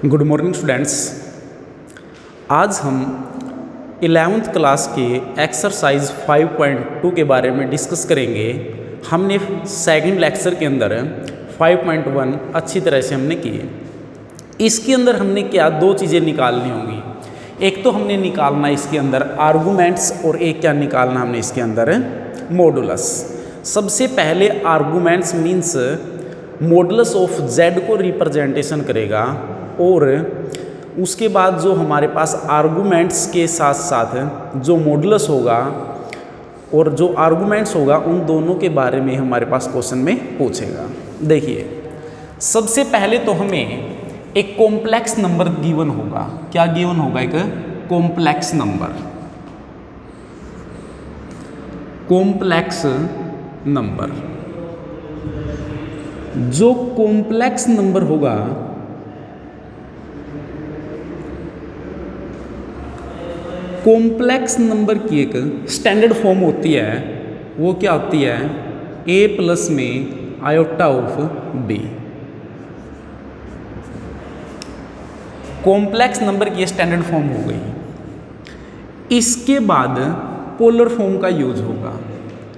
Good morning students. आज हम 11th class के एक्सरसाइज 5.2 के बारे में डिस्कस करेंगे। हमने सेकंड लेक्चर के अंदर 5.1 अच्छी तरह से हमने किए। इसके अंदर हमने क्या दो चीज़ें निकालनी होंगी। एक तो हमने निकालना इसके अंदर आर्गूमेंट्स और एक क्या निकालना हमने इसके अंदर मॉडुलस। सबसे पहले arguments means modulus of Z को रिप्रेजेंटेशन करेगा और उसके बाद जो हमारे पास आर्गूमेंट्स के साथ साथ जो मॉडुलस होगा और जो आर्गूमेंट्स होगा उन दोनों के बारे में हमारे पास क्वेश्चन में पूछेगा। देखिए, सबसे पहले तो हमें एक कॉम्प्लेक्स नंबर गिवन होगा। क्या गिवन होगा? एक कॉम्प्लेक्स नंबर। कॉम्प्लेक्स नंबर, जो कॉम्प्लेक्स नंबर होगा कॉम्प्लेक्स नंबर की एक स्टैंडर्ड फॉर्म होती है। वो क्या होती है? a प्लस में iota of b। Complex number की स्टैंडर्ड फॉर्म हो गई। इसके बाद पोलर फॉर्म का यूज होगा।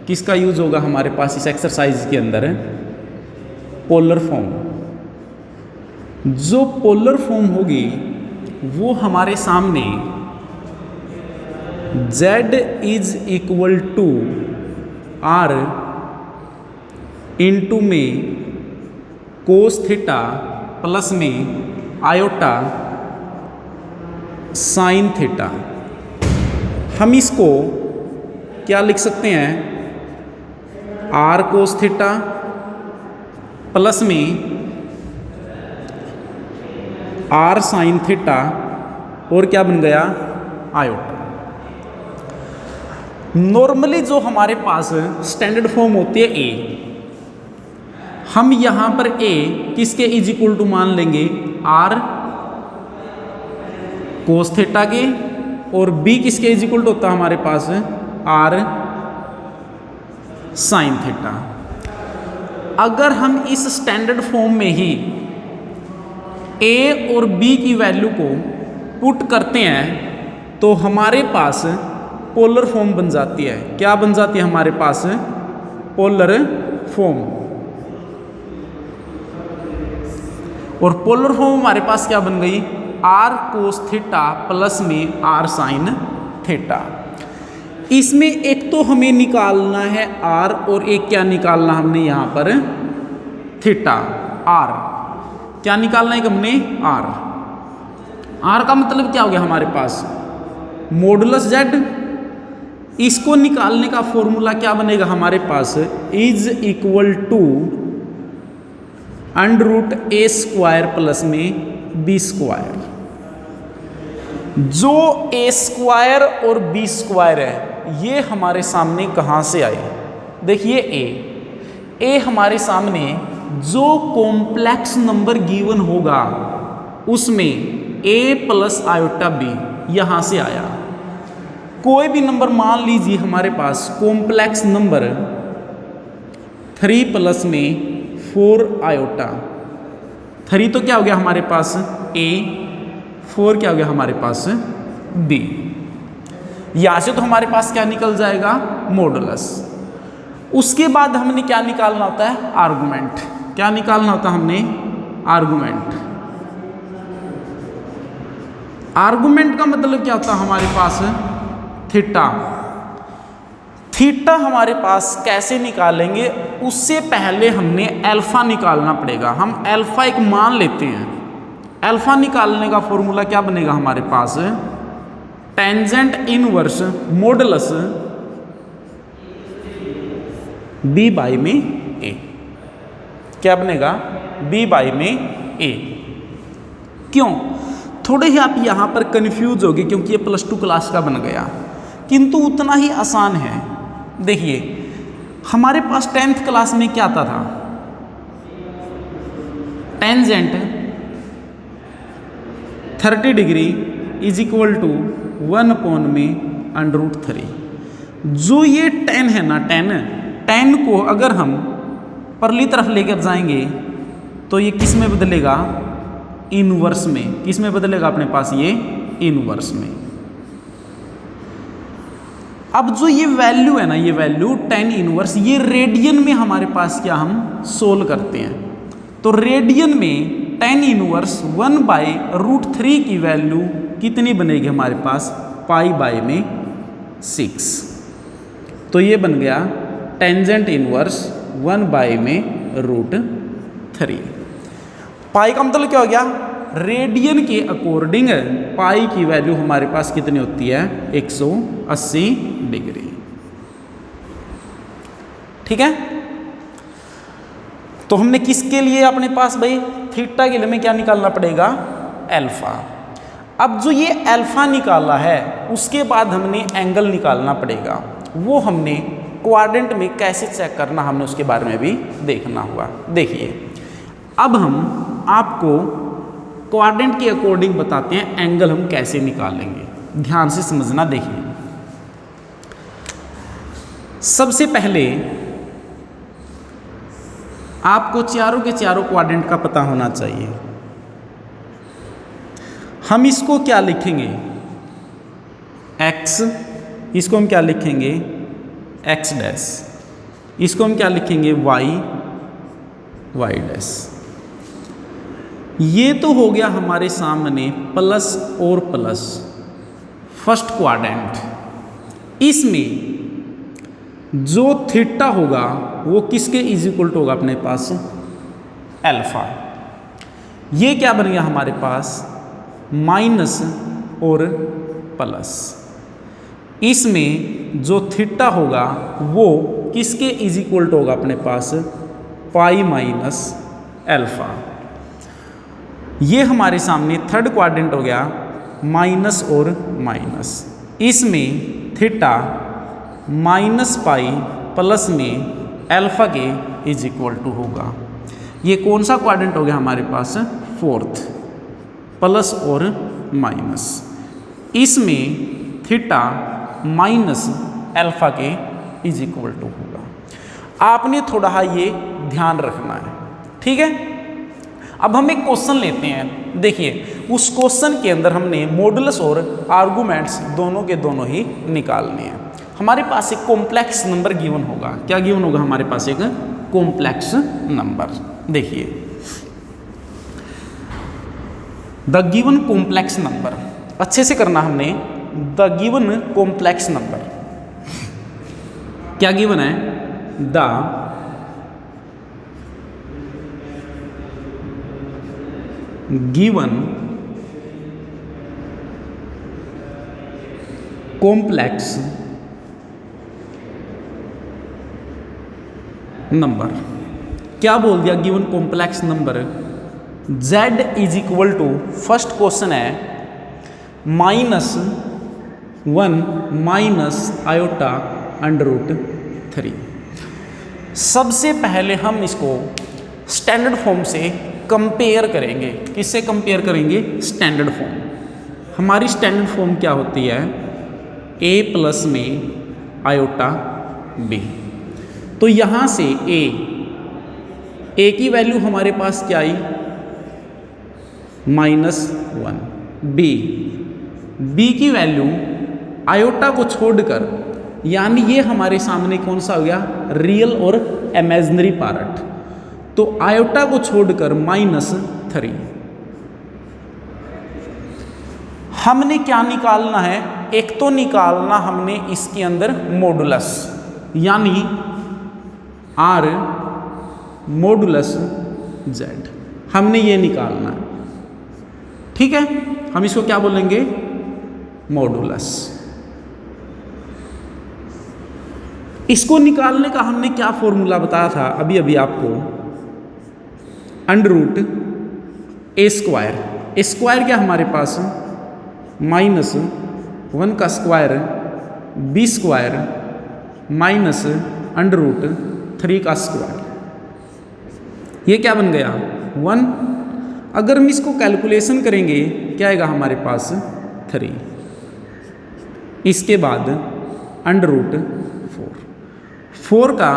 किसका यूज होगा हमारे पास इस एक्सरसाइज के अंदर? Polar form. जो पोलर फॉर्म होगी वो हमारे सामने z is equal to r into में कोस थीटा प्लस में आयोटा साइन थीटा। हम इसको क्या लिख सकते हैं? r कोस थीटा प्लस में r साइन थीटा और क्या बन गया? आयोटा। नॉर्मली जो हमारे पास स्टैंडर्ड फॉर्म होती है a, हम यहां पर a किसके इज इक्वल टू मान लेंगे? r कोस थीटा के, और b किसके इज इक्वल टू होता है हमारे पास? r sine theta. अगर हम इस स्टैंडर्ड फॉर्म में ही a और b की वैल्यू को पुट करते हैं तो हमारे पास पोलर फॉर्म बन जाती है। क्या बन जाती है हमारे पास? Polar form. और पोलर फॉर्म हमारे पास क्या बन गई? r कोस थीटा प्लस में r साइन थीटा। इसमें एक तो हमें निकालना है r और एक क्या निकालना हमने यहां पर? थीटा। r क्या निकालना है हमने? r का मतलब क्या हो गया हमारे पास? Modulus z। इसको निकालने का फॉर्मूला क्या बनेगा हमारे पास? Is equal to under root a square plus में b स्क्वायर। जो a स्क्वायर और b स्क्वायर है ये हमारे सामने कहां से आए? देखिए, a हमारे सामने जो कॉम्प्लेक्स नंबर गिवन होगा उसमें a प्लस आयोटा b यहां से आया। कोई भी नंबर मान लीजिए हमारे पास कॉम्प्लेक्स नंबर 3 प्लस में 4 आयोटा। 3 तो क्या हो गया हमारे पास? a, 4 क्या हो गया हमारे पास? b। यहां से तो हमारे पास क्या निकल जाएगा? मॉडुलस। उसके बाद हमने क्या निकालना होता है? आर्गुमेंट। क्या निकालना होता है हमने? आर्गुमेंट। आर्गुमेंट का मतलब क्या होता है हमारे पास? थीटा। थीटा हमारे पास कैसे निकालेंगे? उससे पहले हमने अल्फा निकालना पड़ेगा। हम अल्फा एक मान लेते हैं। अल्फा निकालने का फॉर्मूला क्या बनेगा हमारे पास? Tangent inverse modulus b by में a। क्या बनेगा? b बाई में a। क्यों? थोड़े ही आप यहां पर कंफ्यूज होगे क्योंकि ये +2 क्लास का बन गया, किंतु उतना ही आसान है। देखिए, हमारे पास 10th क्लास में क्या आता था? Tangent 30 degree is equal to 1 में अंडर रूट 3। जो ये 10 है ना, 10 को अगर हम परली तरफ लेकर जाएंगे तो ये किस में बदलेगा? इनवर्स में। किस में बदलेगा अपने पास? ये इनवर्स में। अब जो ये वैल्यू है ना, ये वैल्यू tan इनवर्स, ये रेडियन में हमारे पास क्या हम सोल्व करते हैं, तो रेडियन में tan इनवर्स 1/√3 की वैल्यू कितनी बनेगी हमारे पास? π/6। तो ये बन गया टेंजेंट इनवर्स 1/√3। पाई का मतलब क्या हो गया? रेडियन के अकॉर्डिंग पाई की वैल्यू हमारे पास कितनी होती है? 180 डिग्री। ठीक है, तो हमने किसके लिए अपने पास भाई थीटा के लिए में क्या निकालना पड़ेगा? अल्फा। अब जो ये अल्फा निकाला है उसके बाद हमने एंगल निकालना पड़ेगा। वो हमने क्वाड्रेंट में कैसे चेक करना, हमने उसके बारे में भी देखना हुआ। देखिए, अब हम आपको क्वाड्रेंट के अकॉर्डिंग बताते हैं एंगल हम कैसे निकालेंगे। ध्यान से समझना। देखिए, सबसे पहले आपको चारों के चारों क्वाड्रेंट का पता होना चाहिए। हम इसको क्या लिखेंगे? x, इसको हम क्या लिखेंगे? x डैश, इसको हम क्या लिखेंगे? y, y dash. ये तो हो गया हमारे सामने प्लस और प्लस, फर्स्ट क्वाड्रेंट। इसमें जो थीटा होगा वो किसके इज इक्वल टू होगा अपने पास? अल्फा। ये क्या बन गया हमारे पास? माइनस और प्लस। इसमें जो थीटा होगा वो किसके इज इक्वल टू होगा अपने पास? Pi minus alpha. ये हमारे सामने थर्ड क्वाड्रेंट हो गया माइनस और माइनस। इसमें थीटा माइनस पाई प्लस में अल्फा के इज इक्वल टू होगा। ये कौन सा क्वाड्रेंट हो गया हमारे पास? फोर्थ, प्लस और माइनस। इसमें थीटा माइनस अल्फा के इज इक्वल टू होगा। आपने थोड़ा ये ध्यान रखना है। ठीक है, अब हम एक क्वेश्चन लेते हैं। देखिए, उस क्वेश्चन के अंदर हमने मॉडुलस और आर्गुमेंट्स दोनों के दोनों ही निकालने हैं। हमारे पास एक कॉम्प्लेक्स नंबर गिवन होगा। क्या गिवन होगा हमारे पास? एक कॉम्प्लेक्स नंबर। देखिए, द गिवन कॉम्प्लेक्स नंबर, अच्छे से करना हमने। द गिवन कॉम्प्लेक्स नंबर क्या गिवन है? The given complex number. क्या बोल दिया? Given complex number z is equal to, first question है -1 माइनस आयोटा √3। सबसे पहले हम इसको स्टैंडर्ड फॉर्म से कंपेयर करेंगे। किससे कंपेयर करेंगे? Standard form. हमारी स्टैंडर्ड फॉर्म क्या होती है? a प्लस में आयोटा b। तो यहाँ से a की वैल्यू हमारे पास क्या आई? -1। b की वैल्यू आयोटा को छोड़कर, यानी ये हमारे सामने कौन सा हो गया? रियल और इमेजिनरी पार्ट। तो आयोटा को छोड़कर -3। हमने क्या निकालना है? एक तो निकालना हमने इसके अंदर मॉडुलस, यानी r मॉडुलस z, हमने ये निकालना है। ठीक है, हम इसको क्या बोलेंगे? मॉडुलस। इसको निकालने का हमने क्या फॉर्मूला बताया था अभी अभी आपको? √a²। स्क्वायर क्या हमारे पास? -1 का स्क्वायर b² माइनस √3 का स्क्वायर। ये क्या बन गया? 1। अगर हम इसको कैलकुलेशन करेंगे क्या आएगा हमारे पास? 3। इसके बाद √4। 4 का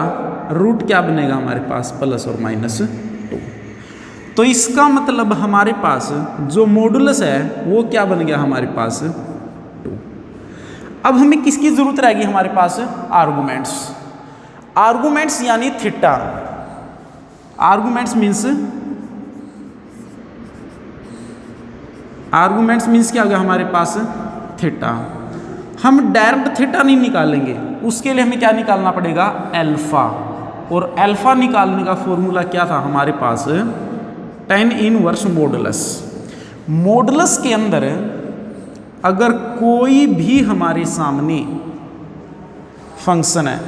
रूट क्या बनेगा हमारे पास? प्लस और -2। तो इसका मतलब हमारे पास जो मॉडुलस है वो क्या बन गया हमारे पास 2। अब हमें किसकी जरूरत रहेगी हमारे पास आर्गुमेंट्स। आर्गुमेंट्स यानी थीटा। आर्गुमेंट्स मीन्स क्या हो गया हमारे पास थीटा। हम डायरेक्ट थीटा नहीं निकालेंगे, उसके लिए हमें क्या निकालना पड़ेगा अल्फा। और अल्फा निकालने का फॉर्मूला क्या था हमारे पास tan इनवर्स मॉडुलस। मॉडुलस के अंदर अगर कोई भी हमारे सामने फंक्शन है,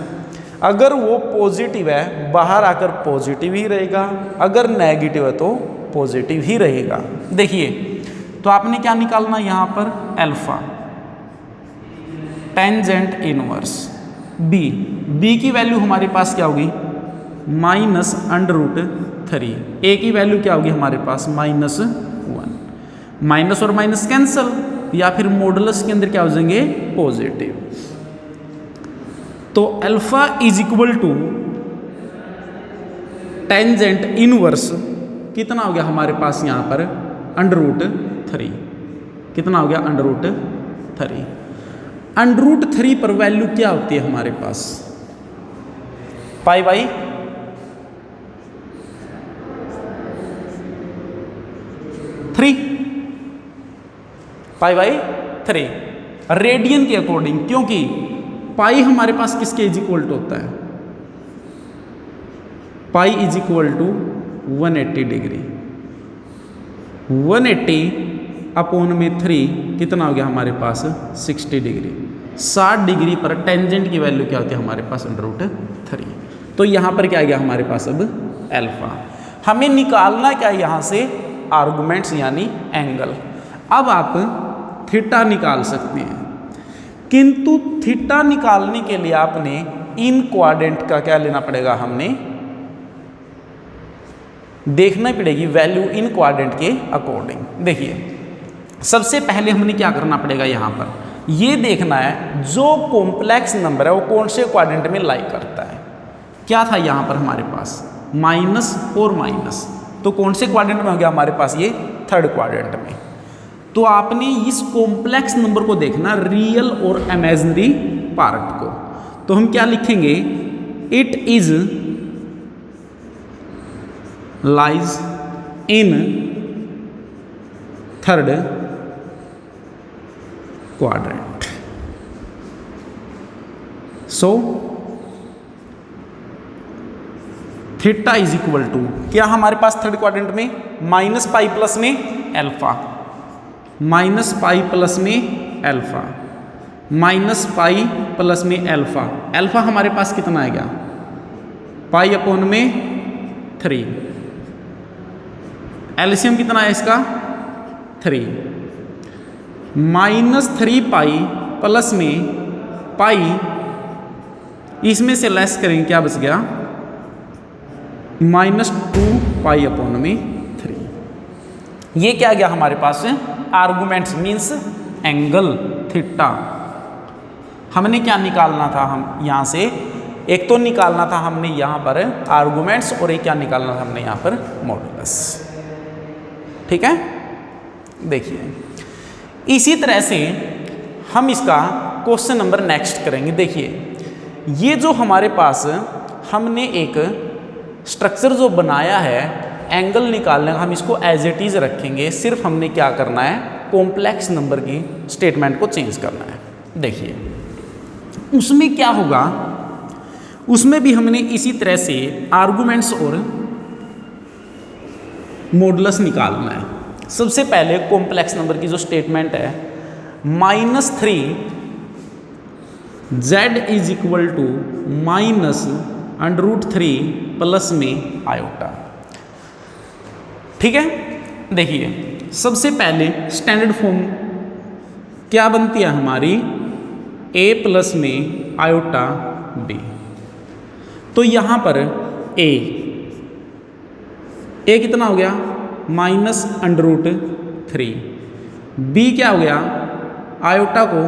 अगर वो पॉजिटिव है बाहर आकर पॉजिटिव ही रहेगा, अगर नेगेटिव है तो पॉजिटिव ही रहेगा। देखिए तो आपने क्या निकालना यहाँ पर अल्फा टेंजेंट इनवर्स बी की वैल्यू हमारे पास क्या होगी -√3। ए की वैल्यू क्या होगी हमारे पास -1। माइनस और माइनस कैंसल, या फिर मॉडुलस के अंदर क्या हो जाएंगे पॉजिटिव। तो alpha is equal to tangent inverse कितना हो गया हमारे पास यहाँ पर √3। कितना हो गया √3। √3 पर वैल्यू क्या होती है हमारे पास π/3। π/3 रेडियन के अकॉर्डिंग, क्योंकि पाई हमारे पास किसके इज इक्वल टू होता है pi is equal to 180 degree. 180 upon में 3 कितना हो गया हमारे पास 60 डिग्री। 60 डिग्री पर टेंजेंट की वैल्यू क्या होती है हमारे पास √3। तो यहाँ पर क्या आ गया हमारे पास अब अल्फा। हमें निकालना क्या है यहाँ से आर्गुमेंट्स यानी एंगल। अब आप थीटा निकाल सकते हैं, किंतु थीटा निकालने के लिए आपने इन क्वाड्रेंट का क्या लेना पड़ेगा, हमने देखना पड़ेगी वैल्यू इन क्वाड्रेंट के अकॉर्डिंग। देखिए सबसे पहले हमने क्या करना पड़ेगा, यहाँ पर ये देखना है जो कॉम्प्लेक्स नंबर है वो कौन से क्वाड्रेंट में लाई करता है। क्या था यहाँ पर हमारे पास माइनस और माइनस, तो कौन से क्वाड्रेंट में हो गया हमारे पास ये थर्ड क्वाड्रेंट में। तो आपने इस कॉम्प्लेक्स नंबर को देखना रियल और इमेजिनरी पार्ट को। तो हम क्या लिखेंगे, it is lies in third quadrant. So theta is equal to क्या हमारे पास थर्ड क्वाड्रेंट में -π प्लस में अल्फा, -π प्लस में अल्फा, -π प्लस में अल्फा। अल्फा हमारे पास कितना आ गया π/3। एलसीएम कितना है इसका 3। -3π प्लस में पाई, इसमें से लेस करेंगे क्या बच गया -2π/3। ये क्या गया हमारे पास आर्गुमेंट्स मीन्स एंगल थीटा। हमने क्या निकालना था, हम यहाँ से एक तो निकालना था हमने यहाँ पर आर्गुमेंट्स, और एक क्या निकालना था हमने यहाँ पर मॉडुलस। ठीक है, देखिए इसी तरह से हम इसका क्वेश्चन नंबर नेक्स्ट करेंगे। देखिए ये जो हमारे पास हमने एक स्ट्रक्चर जो बनाया है एंगल निकालने का, हम इसको एज इट इज रखेंगे। सिर्फ हमने क्या करना है कॉम्प्लेक्स नंबर की स्टेटमेंट को चेंज करना है। देखिए उसमें क्या होगा, उसमें भी हमने इसी तरह से आर्गुमेंट्स और मॉडुलस निकालना है। सबसे पहले कॉम्प्लेक्स नंबर की जो स्टेटमेंट है -3 z is equal to -√3 plus में आयोटा। ठीक है, देखिए सबसे पहले स्टैंडर्ड फॉर्म क्या बनती है हमारी a प्लस में आयोटा b। तो यहाँ पर a कितना हो गया -√3, b क्या हो गया आयोटा को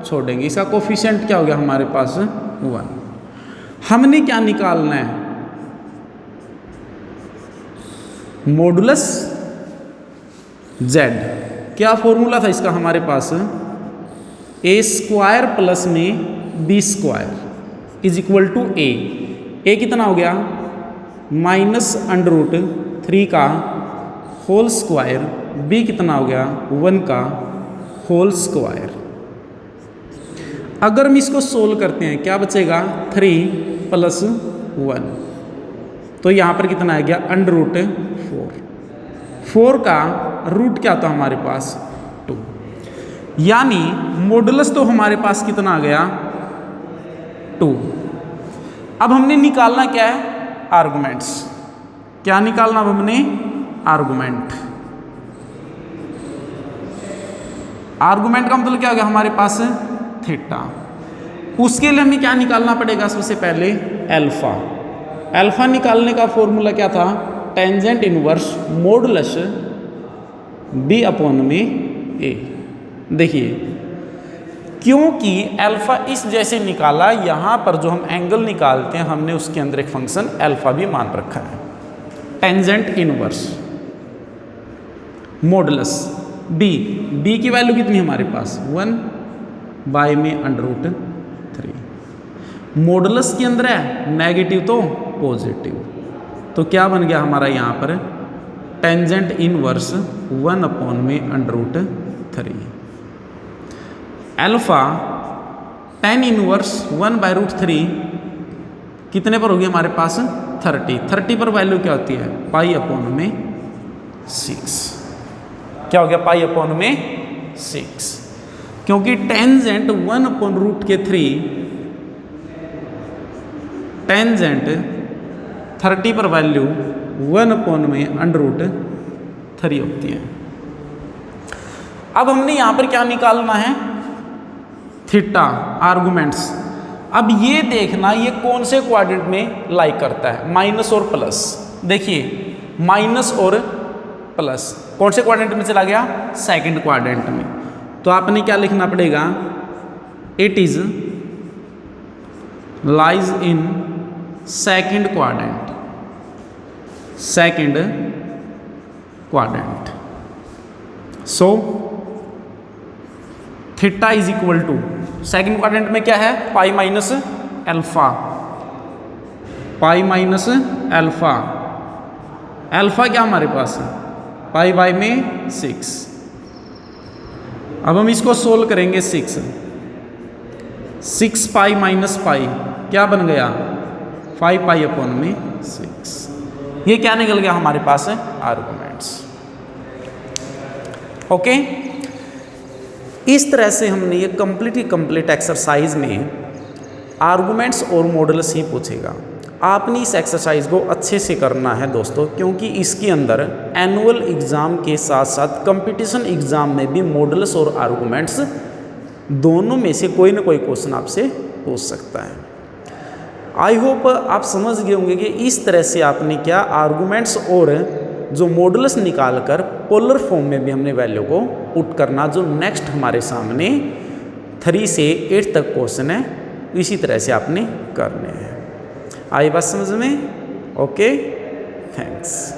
छोड़ेंगे, इसका कोफिशिएंट क्या हो गया हमारे पास 1। हमने क्या निकालना है मॉडुलस z। क्या फॉर्मूला था इसका हमारे पास, ए स्क्वायर प्लस में B square is equal to A कितना हो गया -√3 का होल स्क्वायर, बी कितना हो गया 1 का होल स्क्वायर। अगर हम इसको सोल्व करते हैं क्या बचेगा 3 + 1, तो यहाँ पर कितना आ गया √4। 4 का रूट क्या था हमारे पास 2, यानी मॉडुलस तो हमारे पास कितना आ गया 2। अब हमने निकालना क्या है आर्गुमेंट्स। क्या निकालना अब हमने आर्गुमेंट। आर्गुमेंट का मतलब क्या हो गया हमारे पास थीटा। उसके लिए हमें क्या निकालना पड़ेगा सबसे पहले अल्फा। अल्फा निकालने का फॉर्मूला क्या था, टेंजेंट इनवर्स मॉडुलस b/a। देखिए क्योंकि अल्फा इस जैसे निकाला, यहाँ पर जो हम एंगल निकालते हैं हमने उसके अंदर एक फंक्शन अल्फा भी मान रखा है। टेंजेंट इनवर्स मॉडुलस b की वैल्यू कितनी हमारे पास 1 बाय में √3। मॉडुलस के अंदर है नेगेटिव तो पॉजिटिव, तो क्या बन गया हमारा यहाँ पर टेंजेंट इनवर्स 1 में √3। अल्फा tan इनवर्स 1/√3 कितने पर होगी हमारे पास 30 पर वैल्यू क्या होती है π/6। क्या हो गया π/6, क्योंकि टेंजेंट 1/√3 टेंजेंट 30 पर वैल्यू 1 में √3 होती है। अब हमने यहाँ पर क्या निकालना है थीटा आर्गुमेंट्स। अब ये देखना ये कौन से क्वाड्रेंट में लाइक करता है, माइनस और प्लस। देखिए माइनस और प्लस कौन से क्वाड्रेंट में चला गया सेकंड क्वाड्रेंट में, तो आपने क्या लिखना पड़ेगा it is lies in second quadrant. So theta is equal to second quadrant में क्या है पाई माइनस अल्फा। अल्फा क्या हमारे पास है π/6। अब हम इसको सोल्व करेंगे 6 π माइनस पाई क्या बन गया 5π/6। ये क्या निकल गया हमारे पास है आर्गुमेंट्स। ओके, इस तरह से हमने ये कंप्लीट एक्सरसाइज में आर्गुमेंट्स और मॉडल्स ही पूछेगा। आपने इस एक्सरसाइज को अच्छे से करना है दोस्तों, क्योंकि इसके अंदर एनुअल एग्ज़ाम के साथ साथ कंपटीशन एग्ज़ाम में भी मॉडल्स और आर्गुमेंट्स दोनों में से कोई ना कोई क्वेश्चन आपसे पूछ सकता है। आई होप आप समझ गए होंगे कि इस तरह से आपने क्या आर्गुमेंट्स और जो मॉडल्स निकाल कर पोलर फॉर्म में भी हमने वैल्यू को पुट करना, जो नेक्स्ट हमारे सामने 3 से 8 तक क्वेश्चन है, इसी तरह से आपने करने हैं। आई बात समझ में? Okay, thanks.